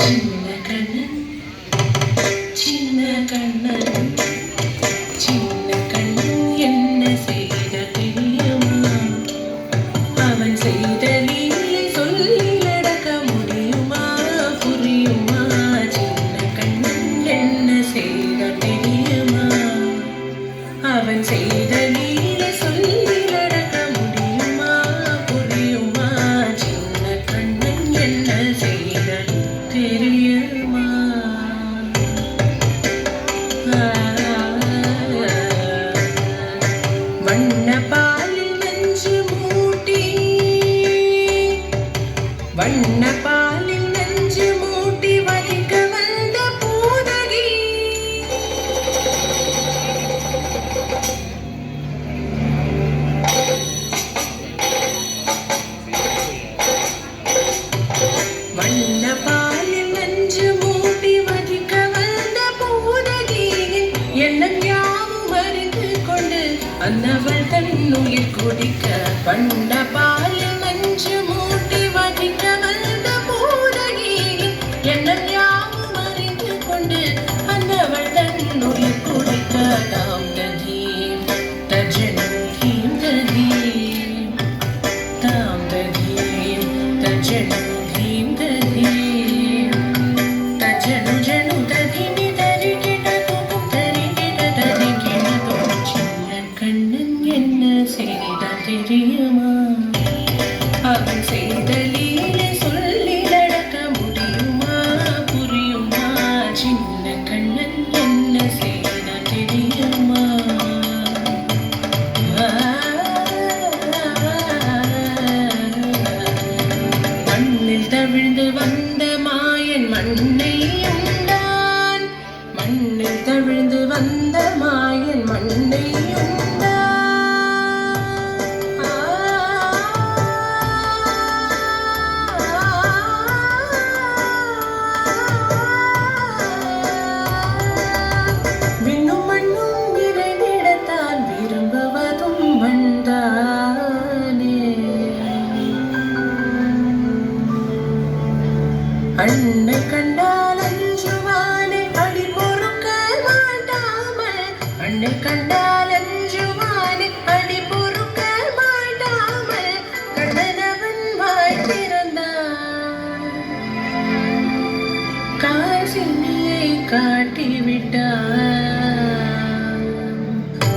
சின்ன கண்ணன் சின்ன கண்ணன் சின்ன கண்ணன் என்ன செய்த தெரியுமா? அவன் செய்த லீலை சொல்லி நடக்க முடியுமா? புரியுமா? சின்ன கண்ணன் என்ன செய்த தெரியுமா? அவன் செய்த லீலை சொல்லி நடக்க முடியுமா? புரியுமா? சின்ன கண்ணன் என்ன செய்த தெரியுமா? வண்ண பாலில் நஞ்சு மூட்டி வண்ண பாலில் நஞ்சு மூட்டி வலிக்க வந்த பூதகி வண்ண பாலில் நஞ்சு மூட்டி வலிக்க வந்த பூதகி எண்ணம் யாவும் அறிந்து கொண்டு அன்னவள் தன் உயிர் குடிக்க வண்ண பாலில் நஞ்சு மூட்டி வலிக்க வந்த பூதகி எண்ணம் யாவும் அறிந்து கொண்டு அன்னவள் தன் உயிர் குடிக்க தாம் ததீம் தஜனும் ஹீம் ததீம் தாம் ததீம் தஜனும் ஹீம் ததீம் தஜனு ஜனு ததீமி தரி கிடதும் தரி கிடதரி கிடதும் சின்ன கண்ணன் என்ன செய்தான் தெரியுமா? அவன் செய்த லீலை சொல்லி நடக்க முடியுமா? புரியுமா? சின்ன கண்ணன் என்ன செய்தான் தெரியுமா? மண்ணில் தவிழ்ந்து வந்த மாயன் மண்ணை உண்டான். மண்ணில் தவிழ்ந்து வந்த மாயன் மண்ணை உண்டான். விண்ணும் மண்ணும் நிறைந்திடத்தான் விரும்புவதும் மண்தானே. அன்னை கண்டால் அஞ்சுவானே அடி பொறுக்க மாட்டாமல். அன்னை கண்டால் அஞ்சுவானே அடி பொறுக்க மாட்டாமல் கண்ணனவன் வாய் திறந்தான். காசினியை காட்டிவிட்டான்.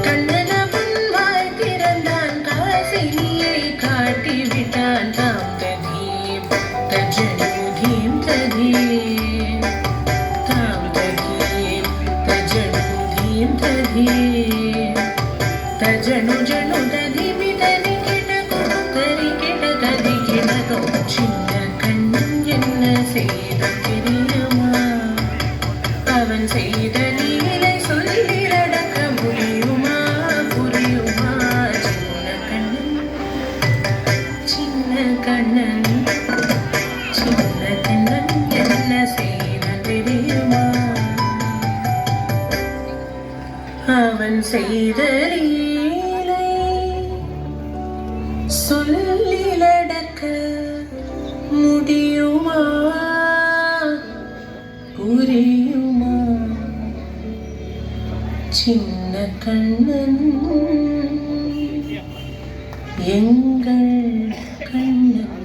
கண்ணனவன் வாய் திறந்தான். காசினியை காட்டிவிட்டான். தாம் ததீம் தஜனு தீம் ததீம் தாம் ததீம் தஜனு தீம் ததீம் தஜனு ஜனு ததீமி தரி கிடதும் தரி கிடதரி கிடதும் சின்ன கண்ணன் என்ன செய்த தெரியுமா? அவன் செய்த லீலை சொல்லி நடக்க முடியுமா? புரியுமா? சின்ன கண்ணன் சின்ன கண்ணன் என்ன செய்தான் தெரியுமா? அவன் செய்த லீலை சொல்லி நடக்க முடியுமா? புரியுமா? சின்ன கண்ணன் எங்கள் கண்ணன்.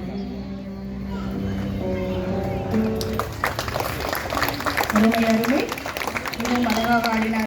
அருமை அருமை. மிகவும் அழகாக ஆடினார்.